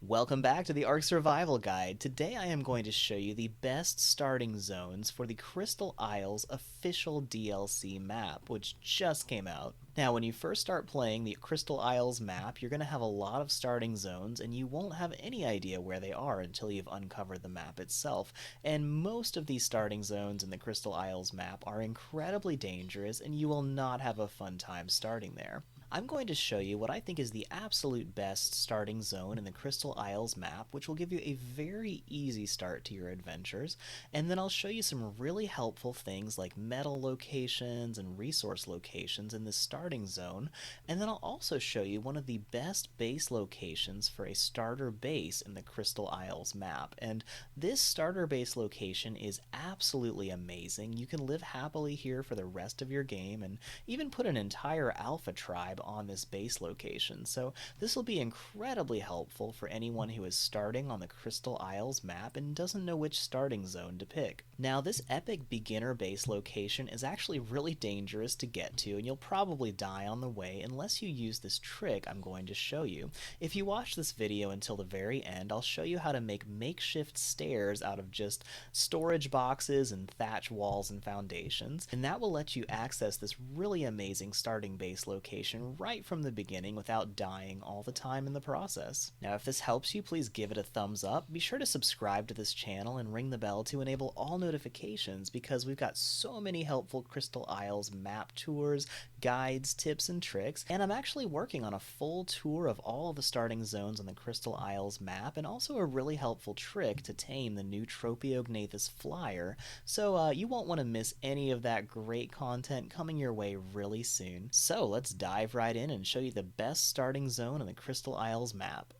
Welcome back to the Ark Survival Guide. Today I am going to show you the best starting zones for the Crystal Isles official DLC map, which just came out. Now, when you first start playing the Crystal Isles map, you're going to have a lot of starting zones, and you won't have any idea where they are until you've uncovered the map itself. And most of these starting zones in the Crystal Isles map are incredibly dangerous, and you will not have a fun time starting there. I'm going to show you what I think is the absolute best starting zone in the Crystal Isles map, which will give you a very easy start to your adventures, and then I'll show you some really helpful things like metal locations and resource locations in this starting zone, and then I'll also show you one of the best base locations for a starter base in the Crystal Isles map. And this starter base location is absolutely amazing. You can live happily here for the rest of your game and even put an entire alpha tribe on this base location, so this will be incredibly helpful for anyone who is starting on the Crystal Isles map and doesn't know which starting zone to pick. Now, this epic beginner base location is actually really dangerous to get to, and you'll probably die on the way unless you use this trick I'm going to show you. If you watch this video until the very end, I'll show you how to make makeshift stairs out of just storage boxes and thatch walls and foundations, and that will let you access this really amazing starting base location right from the beginning without dying all the time in the process. Now, if this helps you, please give it a thumbs up. Be sure to subscribe to this channel and ring the bell to enable all notifications, because we've got so many helpful Crystal Isles map tours, guides, tips, and tricks, and I'm actually working on a full tour of all of the starting zones on the Crystal Isles map, and also a really helpful trick to tame the new Tropiognathus flyer, so you won't want to miss any of that great content coming your way really soon. So let's dive right in and show you the best starting zone on the Crystal Isles map.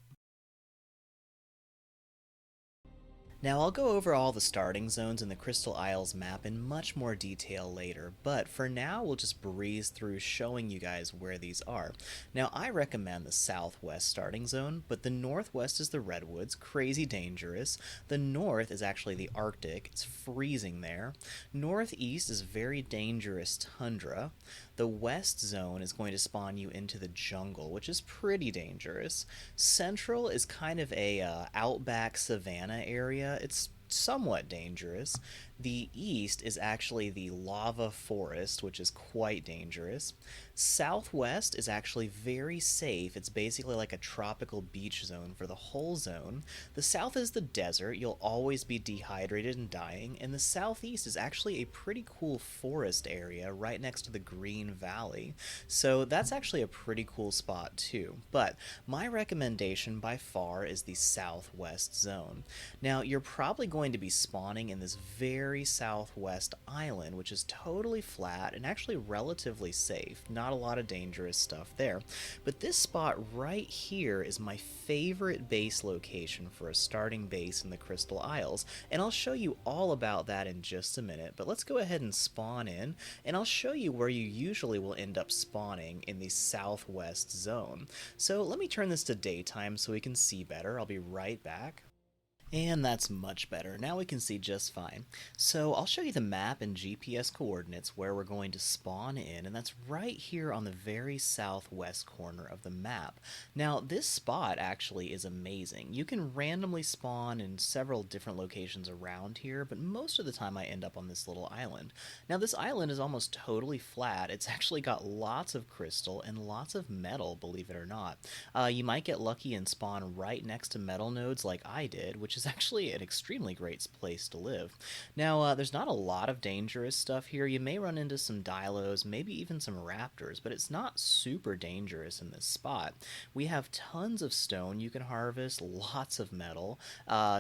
Now, I'll go over all the starting zones in the Crystal Isles map in much more detail later, but for now we'll just breeze through showing you guys where these are. Now, I recommend the southwest starting zone, but the northwest is the Redwoods, crazy dangerous. The north is actually the Arctic, it's freezing there. Northeast is very dangerous tundra. The west zone is going to spawn you into the jungle, which is pretty dangerous. Central is kind of a outback savanna area. It's somewhat dangerous. The east is actually the lava forest, which is quite dangerous. Southwest is actually very safe. It's basically like a tropical beach zone for the whole zone. The south is the desert. You'll always be dehydrated and dying. And the southeast is actually a pretty cool forest area right next to the Green Valley. So that's actually a pretty cool spot too. But my recommendation by far is the southwest zone. Now, you're probably going to be spawning in this very southwest island, which is totally flat and actually relatively safe. Not a lot of dangerous stuff there. But this spot right here is my favorite base location for a starting base in the Crystal Isles, and I'll show you all about that in just a minute. But let's go ahead and spawn in, and I'll show you where you usually will end up spawning in the southwest zone. So let me turn this to daytime so we can see better. I'll be right back. And that's much better. Now we can see just fine. So I'll show you the map and GPS coordinates where we're going to spawn in, and that's right here on the very southwest corner of the map. Now, this spot actually is amazing. You can randomly spawn in several different locations around here, but most of the time I end up on this little island. Now, this island is almost totally flat. It's actually got lots of crystal and lots of metal, believe it or not. You might get lucky and spawn right next to metal nodes like I did, which is actually an extremely great place to live. Now, there's not a lot of dangerous stuff here. You may run into some dilos, maybe even some raptors, but it's not super dangerous in this spot. We have tons of stone you can harvest, lots of metal,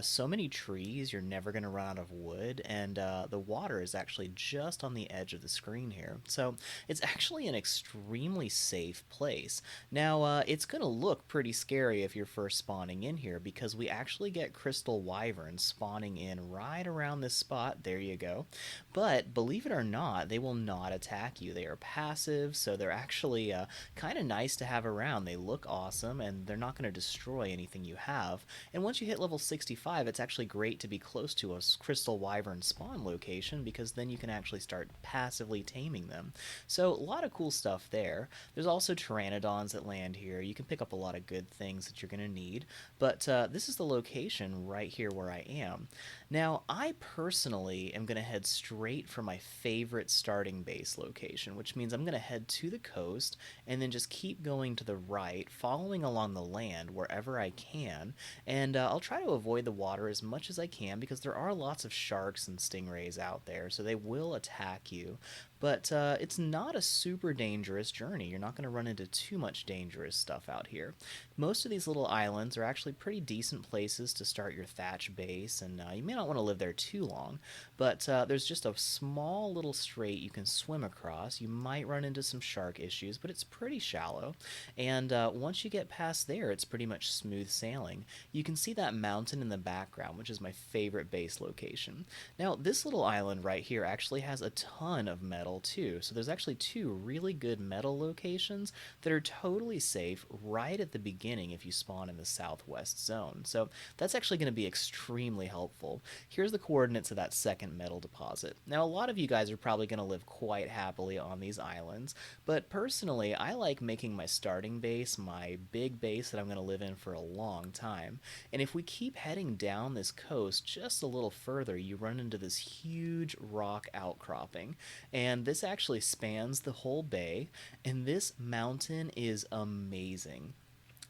so many trees, you're never going to run out of wood, and the water is actually just on the edge of the screen here. So it's actually an extremely safe place. Now, it's going to look pretty scary if you're first spawning in here, because we actually get crystal crystal wyverns spawning in right around this spot. There you go. But believe it or not, they will not attack you. They are passive, so they're actually kind of nice to have around. They look awesome, and they're not going to destroy anything you have. And once you hit level 65, it's actually great to be close to a crystal wyvern spawn location, because then you can actually start passively taming them. So a lot of cool stuff there. There's also pteranodons that land here. You can pick up a lot of good things that you're going to need. But this is the location right here where I am. Now, I personally am going to head straight for my favorite starting base location, which means I'm going to head to the coast and then just keep going to the right, following along the land wherever I can, and I'll try to avoid the water as much as I can because there are lots of sharks and stingrays out there, so they will attack you. But it's not a super dangerous journey. You're not going to run into too much dangerous stuff out here. Most of these little islands are actually pretty decent places to start your thatch base, and you may not want to live there too long. But there's just a small little strait you can swim across. You might run into some shark issues, but it's pretty shallow. And once you get past there, it's pretty much smooth sailing. You can see that mountain in the background, which is my favorite base location. Now, this little island right here actually has a ton of metal too. So there's actually two really good metal locations that are totally safe right at the beginning if you spawn in the southwest zone. So that's actually going to be extremely helpful. Here's the coordinates of that second metal deposit. Now, a lot of you guys are probably going to live quite happily on these islands, but personally, I like making my starting base my big base that I'm going to live in for a long time. And if we keep heading down this coast just a little further, you run into this huge rock outcropping. And this actually spans the whole bay, and this mountain is amazing.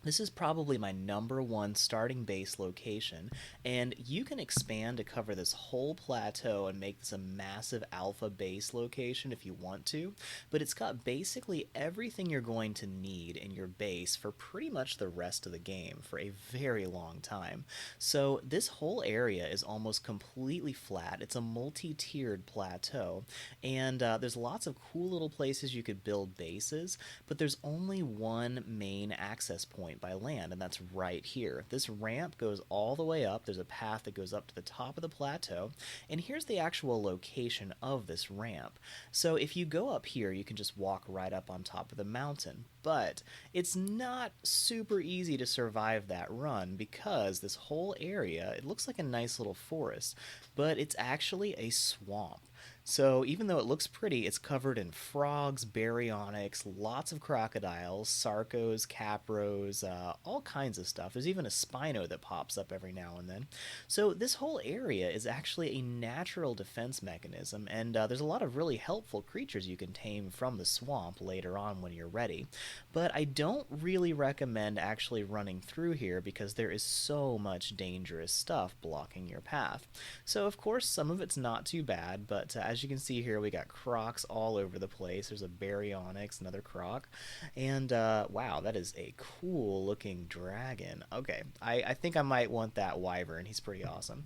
This is probably my #1 starting base location, and you can expand to cover this whole plateau and make this a massive alpha base location if you want to, but it's got basically everything you're going to need in your base for pretty much the rest of the game for a very long time. So this whole area is almost completely flat. It's a multi-tiered plateau, and there's lots of cool little places you could build bases, but there's only one main access point by land, and that's right here. This ramp goes all the way up. There's a path that goes up to the top of the plateau, and here's the actual location of this ramp. So if you go up here, you can just walk right up on top of the mountain, but it's not super easy to survive that run because this whole area, it looks like a nice little forest, but it's actually a swamp. So even though it looks pretty, it's covered in frogs, baryonyx, lots of crocodiles, sarcos, capros, all kinds of stuff. There's even a spino that pops up every now and then. So this whole area is actually a natural defense mechanism, and there's a lot of really helpful creatures you can tame from the swamp later on when you're ready. But I don't really recommend actually running through here because there is so much dangerous stuff blocking your path. So of course some of it's not too bad, but as you can see here, we got crocs all over the place. There's a baryonyx, another croc, and wow, that is a cool looking dragon. Okay, I think I might want that wyvern. He's pretty awesome.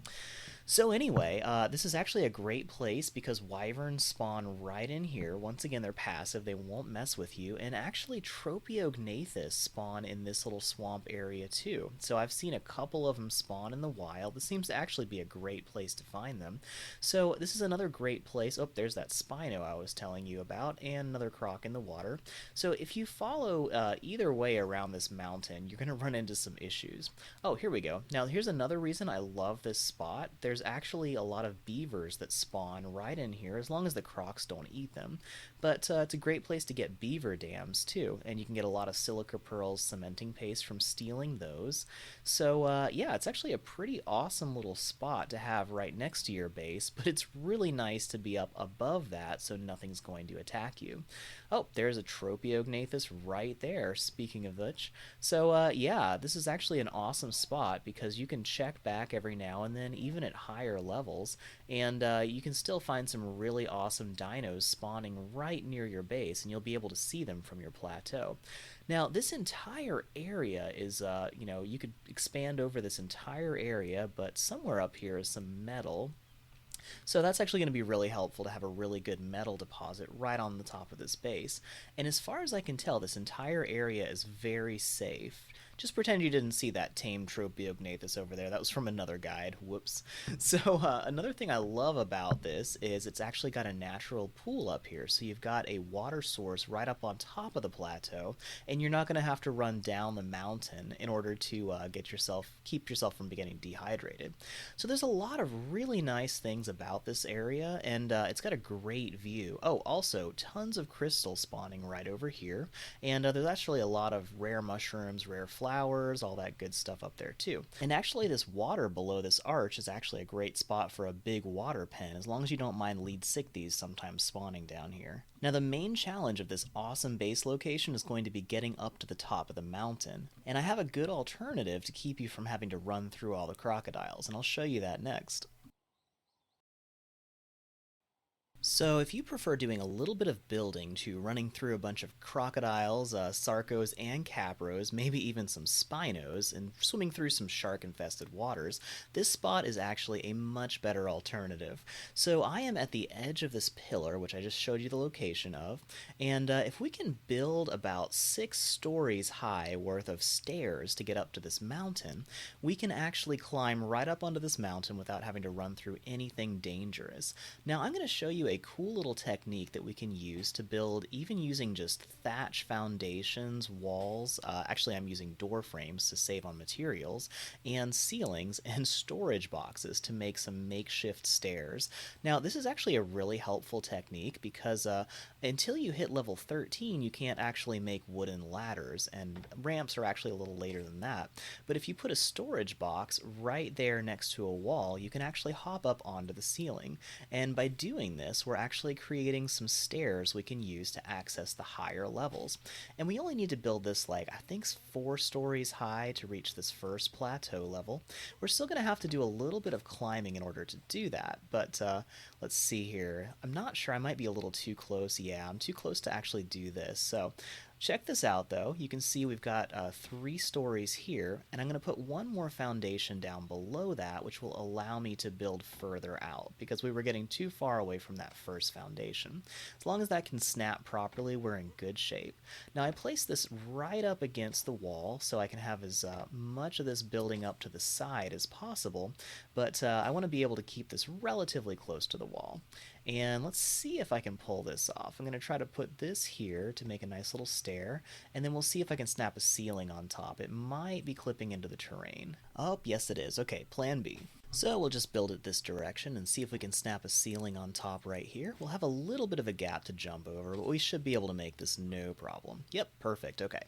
So anyway, this is actually a great place because wyverns spawn right in here. Once again, they're passive. They won't mess with you. And actually, Tropiognathus spawn in this little swamp area too. So I've seen a couple of them spawn in the wild. This seems to actually be a great place to find them. So this is another great place. Oh, there's that spino I was telling you about, and another croc in the water. So if you follow either way around this mountain, you're going to run into some issues. Oh, here we go. Now, here's another reason I love this spot. There's actually a lot of beavers that spawn right in here as long as the crocs don't eat them. But it's a great place to get beaver dams too, and you can get a lot of silica pearls cementing paste from stealing those. So yeah, it's actually a pretty awesome little spot to have right next to your base, but it's really nice to be up above that so nothing's going to attack you. Oh, there's a Tropiognathus right there, speaking of which. So yeah, this is actually an awesome spot because you can check back every now and then, even at higher levels, and you can still find some really awesome dinos spawning right near your base, and you'll be able to see them from your plateau. Now, this entire area is, you know, you could expand over this entire area, but somewhere up here is some metal. So that's actually going to be really helpful to have a really good metal deposit right on the top of this base. And as far as I can tell, this entire area is very safe. Just pretend you didn't see that tame Tropiognathus over there. That was from another guide. Whoops. So, another thing I love about this is it's actually got a natural pool up here. So, you've got a water source right up on top of the plateau, and you're not going to have to run down the mountain in order to keep yourself from getting dehydrated. So, there's a lot of really nice things about this area, and it's got a great view. Oh, also, tons of crystals spawning right over here, and there's actually a lot of rare mushrooms, rare flowers, all that good stuff up there too. And actually, this water below this arch is actually a great spot for a big water pen, as long as you don't mind lead sichthies sometimes spawning down here. Now, the main challenge of this awesome base location is going to be getting up to the top of the mountain, and I have a good alternative to keep you from having to run through all the crocodiles, and I'll show you that next. So, if you prefer doing a little bit of building to running through a bunch of crocodiles, sarcos, and capros, maybe even some spinos, and swimming through some shark infested waters, this spot is actually a much better alternative. So, I am at the edge of this pillar, which I just showed you the location of, and if we can build about 6 stories high worth of stairs to get up to this mountain, we can actually climb right up onto this mountain without having to run through anything dangerous. Now, I'm going to show you a cool little technique that we can use to build, even using just thatch foundations, walls. Actually, I'm using door frames to save on materials, and ceilings and storage boxes to make some makeshift stairs. Now, this is actually a really helpful technique because until you hit level 13, you can't actually make wooden ladders, and ramps are actually a little later than that. But if you put a storage box right there next to a wall, you can actually hop up onto the ceiling. And by doing this, we're actually creating some stairs we can use to access the higher levels. And we only need to build this, like, I think 4 stories high to reach this first plateau level. We're still going to have to do a little bit of climbing in order to do that, but let's see here. I'm not sure, I might be a little too close. Yeah, I'm too close to actually do this. So check this out, though. You can see we've got 3 stories here, and I'm going to put one more foundation down below that, which will allow me to build further out, because we were getting too far away from that first foundation. As long as that can snap properly, we're in good shape. Now, I placed this right up against the wall, so I can have as much of this building up to the side as possible, but I want to be able to keep this relatively close to the wall. And let's see if I can pull this off. I'm going to try to put this here to make a nice little stair, and then we'll see if I can snap a ceiling on top. It might be clipping into the terrain. Oh, yes it is. Okay, plan B. So we'll just build it this direction and see if we can snap a ceiling on top right here. We'll have a little bit of a gap to jump over, but we should be able to make this no problem. Yep, perfect, okay.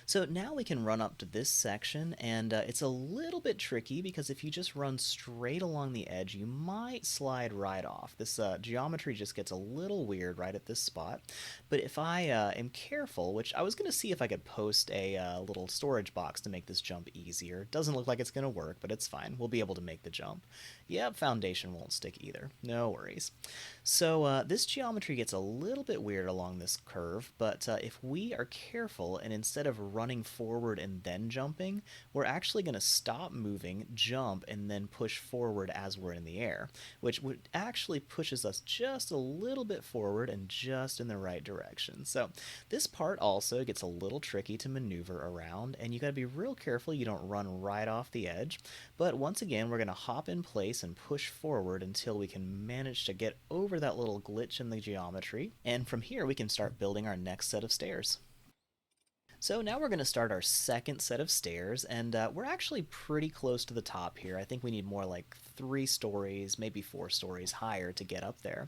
So now we can run up to this section, and it's a little bit tricky because if you just run straight along the edge, you might slide right off. This geometry just gets a little weird right at this spot, but if I am careful, which I was going to see if I could post a little storage box to make this jump easier. Doesn't look like it's going to work, but it's fine. We'll be able to make the jump. Yep, foundation won't stick either. No worries. So this geometry gets a little bit weird along this curve, but if we are careful and instead of running forward and then jumping, we're actually going to stop moving, jump, and then push forward as we're in the air, which actually pushes us just a little bit forward and just in the right direction. So this part also gets a little tricky to maneuver around, and you got to be real careful you don't run right off the edge. But once again, we're going to hop in place and push forward until we can manage to get over that little glitch in the geometry, and from here we can start building our next set of stairs. So now we're going to start our second set of stairs, and we're actually pretty close to the top here. I think we need more like 3 stories, maybe 4 stories higher to get up there.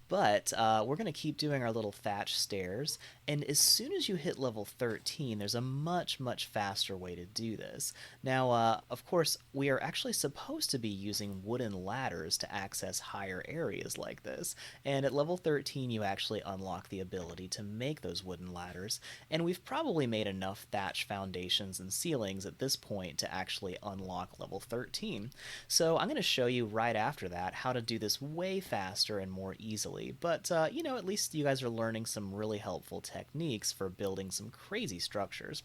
But we're going to keep doing our little thatch stairs, and as soon as you hit level 13, there's a much, much faster way to do this. Now, of course, we are actually supposed to be using wooden ladders to access higher areas like this, and at level 13, you actually unlock the ability to make those wooden ladders, and we've probably made enough thatch foundations and ceilings at this point to actually unlock level 13. So I'm going to show you right after that how to do this way faster and more easily. But, you know, at least you guys are learning some really helpful techniques for building some crazy structures.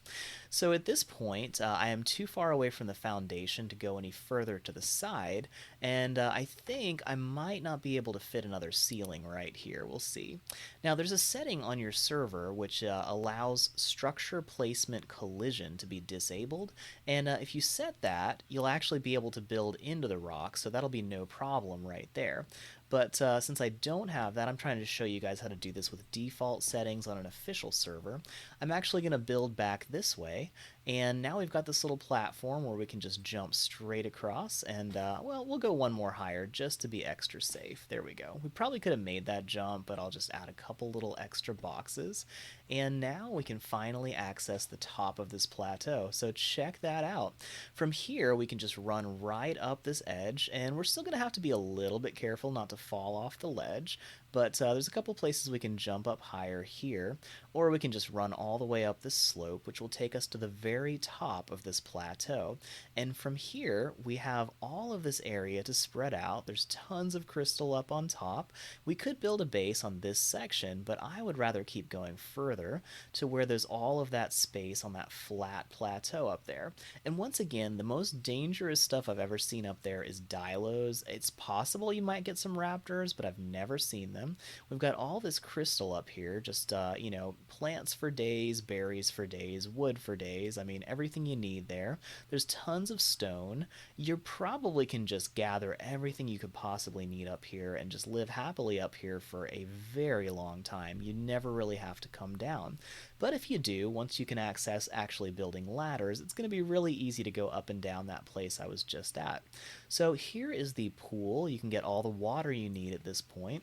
So at this point, I am too far away from the foundation to go any further to the side, And I think I might not be able to fit another ceiling right here. We'll see. Now, there's a setting on your server which allows structure placement collision to be disabled. And if you set that, you'll actually be able to build into the rock, so that'll be no problem right there. But since I don't have that, I'm trying to show you guys how to do this with default settings on an official server. I'm actually going to build back this way, and now we've got this little platform where we can just jump straight across, and well, we'll go one more higher just to be extra safe. There we go. We probably could have made that jump, but I'll just add a couple little extra boxes. And now we can finally access the top of this plateau. So check that out. From here, we can just run right up this edge, and we're still going to have to be a little bit careful not to fall off the ledge, but there's a couple places we can jump up higher here, or we can just run all the way up this slope, which will take us to the very top of this plateau. And from here, we have all of this area to spread out. There's tons of crystal up on top. We could build a base on this section, but I would rather keep going further to where there's all of that space on that flat plateau up there. And once again, the most dangerous stuff I've ever seen up there is Dilos. It's possible you might get some raptors, but I've never seen them. We've got all this crystal up here, just, you know, plants for days, berries for days, wood for days. I mean, everything you need there. There's tons of stone. You probably can just gather everything you could possibly need up here and just live happily up here for a very long time. You never really have to come down. But if you do, once you can access actually building ladders, it's going to be really easy to go up and down that place I was just at. So here is the pool. You can get all the water you need at this point.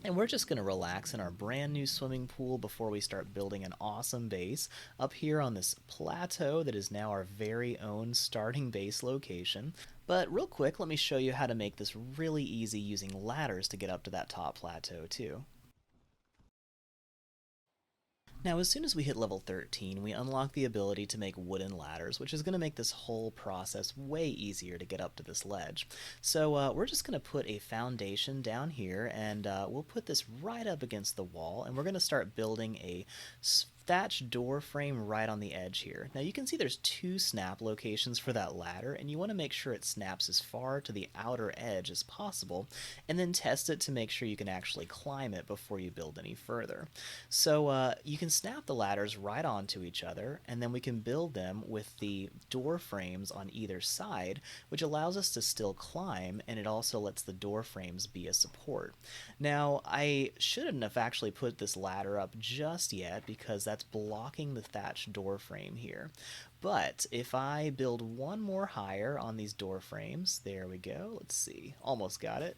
And we're just going to relax in our brand new swimming pool before we start building an awesome base up here on this plateau that is now our very own starting base location. But real quick, let me show you how to make this really easy using ladders to get up to that top plateau too. Now, as soon as we hit level 13, we unlock the ability to make wooden ladders, which is going to make this whole process way easier to get up to this ledge. So we're just going to put a foundation down here, and we'll put this right up against the wall, and we're going to start building a thatch door frame right on the edge here. Now you can see there's two snap locations for that ladder, and you want to make sure it snaps as far to the outer edge as possible, and then test it to make sure you can actually climb it before you build any further. So you can snap the ladders right onto each other, and then we can build them with the door frames on either side, which allows us to still climb, and it also lets the door frames be a support. Now, I shouldn't have actually put this ladder up just yet because that's blocking the thatch door frame here. But if I build one more higher on these door frames, there we go, let's see, almost got it.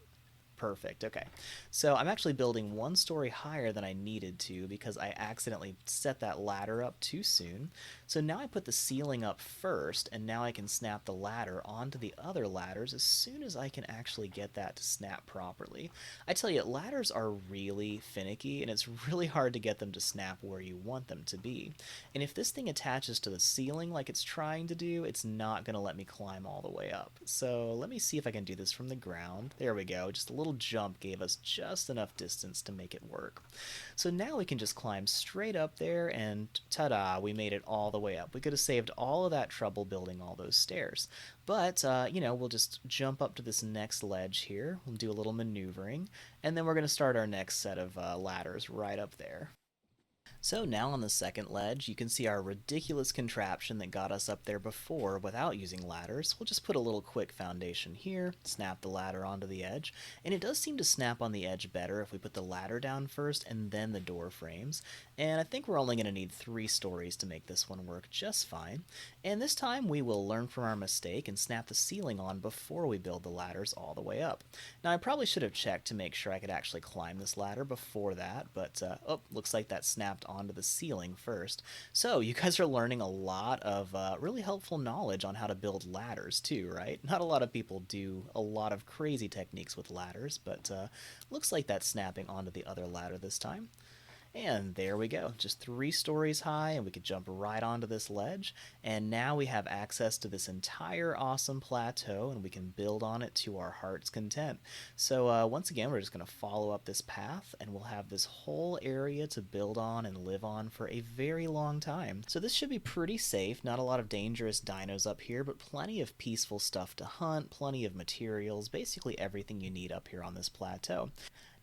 Perfect, okay. So I'm actually building one story higher than I needed to because I accidentally set that ladder up too soon. So now I put the ceiling up first, and now I can snap the ladder onto the other ladders as soon as I can actually get that to snap properly. I tell you, ladders are really finicky, and it's really hard to get them to snap where you want them to be. And if this thing attaches to the ceiling like it's trying to do, it's not going to let me climb all the way up. So let me see if I can do this from the ground. There we go, just a little jump gave us just enough distance to make it work. So now we can just climb straight up there, and ta-da, we made it all the way up. We could have saved all of that trouble building all those stairs. But, you know, we'll just jump up to this next ledge here. We'll do a little maneuvering, and then we're going to start our next set of ladders right up there. So now on the second ledge, you can see our ridiculous contraption that got us up there before without using ladders. We'll just put a little quick foundation here, snap the ladder onto the edge, and it does seem to snap on the edge better if we put the ladder down first and then the door frames. And I think we're only going to need 3 stories to make this one work just fine. And this time we will learn from our mistake and snap the ceiling on before we build the ladders all the way up. Now I probably should have checked to make sure I could actually climb this ladder before that, but oh, looks like that snapped onto the ceiling first. So you guys are learning a lot of really helpful knowledge on how to build ladders too, right? Not a lot of people do a lot of crazy techniques with ladders, but looks like that's snapping onto the other ladder this time. And there we go, just 3 stories high, and we could jump right onto this ledge. And now we have access to this entire awesome plateau, and we can build on it to our heart's content. So once again, we're just going to follow up this path, and we'll have this whole area to build on and live on for a very long time. So this should be pretty safe, not a lot of dangerous dinos up here, but plenty of peaceful stuff to hunt, plenty of materials, basically everything you need up here on this plateau.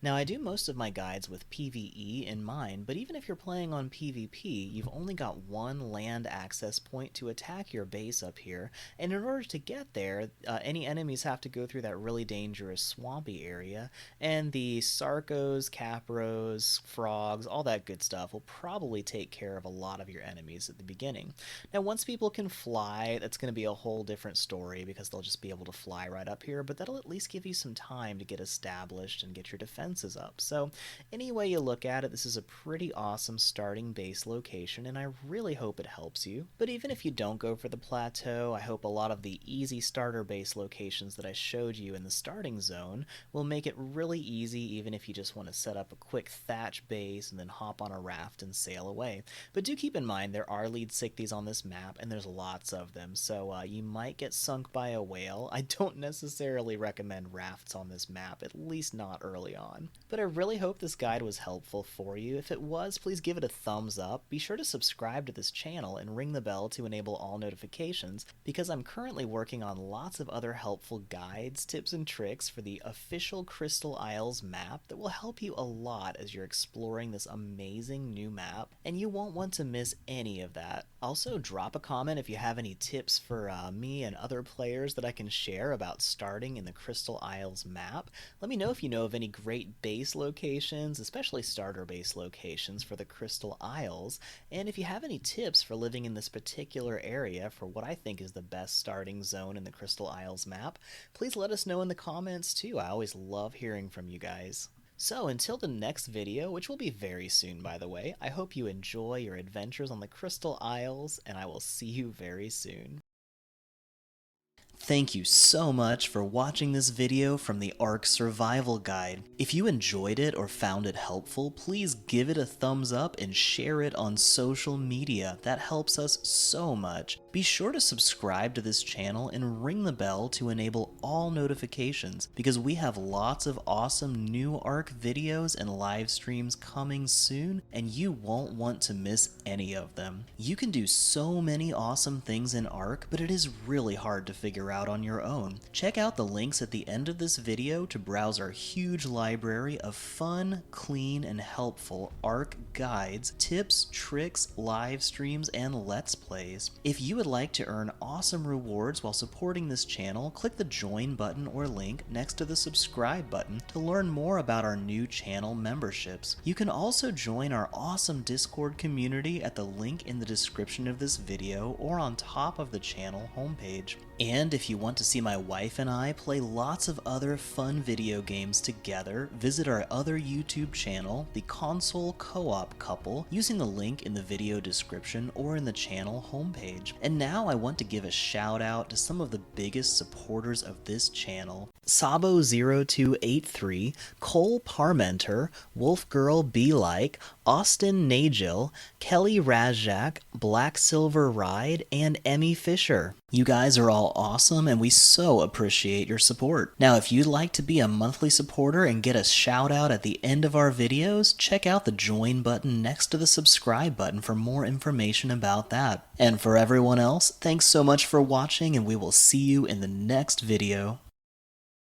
Now, I do most of my guides with PvE in mind, but even if you're playing on PvP, you've only got one land access point to attack your base up here, and in order to get there, any enemies have to go through that really dangerous swampy area, and the Sarcos, Capros, frogs, all that good stuff will probably take care of a lot of your enemies at the beginning. Now, once people can fly, that's going to be a whole different story because they'll just be able to fly right up here, but that'll at least give you some time to get established and get your defense up. So any way you look at it, this is a pretty awesome starting base location, and I really hope it helps you. But even if you don't go for the plateau, I hope a lot of the easy starter base locations that I showed you in the starting zone will make it really easy, even if you just want to set up a quick thatch base and then hop on a raft and sail away. But do keep in mind there are lead sichthies on this map, and there's lots of them, so you might get sunk by a whale. I don't necessarily recommend rafts on this map, at least not early on. But I really hope this guide was helpful for you. If it was, please give it a thumbs up. Be sure to subscribe to this channel and ring the bell to enable all notifications, because I'm currently working on lots of other helpful guides, tips, and tricks for the official Crystal Isles map that will help you a lot as you're exploring this amazing new map, and you won't want to miss any of that. Also, drop a comment if you have any tips for me and other players that I can share about starting in the Crystal Isles map. Let me know if you know of any great base locations, especially starter base locations for the Crystal Isles, and if you have any tips for living in this particular area for what I think is the best starting zone in the Crystal Isles map, please let us know in the comments too. I always love hearing from you guys. So until the next video, which will be very soon by the way, I hope you enjoy your adventures on the Crystal Isles, and I will see you very soon. Thank you so much for watching this video from the Ark Survival Guide. If you enjoyed it or found it helpful, please give it a thumbs up and share it on social media. That helps us so much. Be sure to subscribe to this channel and ring the bell to enable all notifications, because we have lots of awesome new Ark videos and live streams coming soon, and you won't want to miss any of them. You can do so many awesome things in Ark, but it is really hard to figure out on your own. Check out the links at the end of this video to browse our huge library of fun, clean, and helpful Ark guides, tips, tricks, live streams, and Let's Plays. If you would like to earn awesome rewards while supporting this channel, click the join button or link next to the subscribe button to learn more about our new channel memberships. You can also join our awesome Discord community at the link in the description of this video or on top of the channel homepage. And if you want to see my wife and I play lots of other fun video games together, visit our other YouTube channel, The Console Co-op Couple, using the link in the video description or in the channel homepage. And now I want to give a shout out to some of the biggest supporters of this channel: Sabo0283, Cole Parmenter, Wolfgirl Be Like, Austin Nagel, Kelly Razak, Black Silver Ride, and Emmy Fisher. You guys are all awesome, and we so appreciate your support. Now, if you'd like to be a monthly supporter and get a shout out at the end of our videos, check out the join button next to the subscribe button for more information about that. And for everyone else, thanks so much for watching, and we will see you in the next video.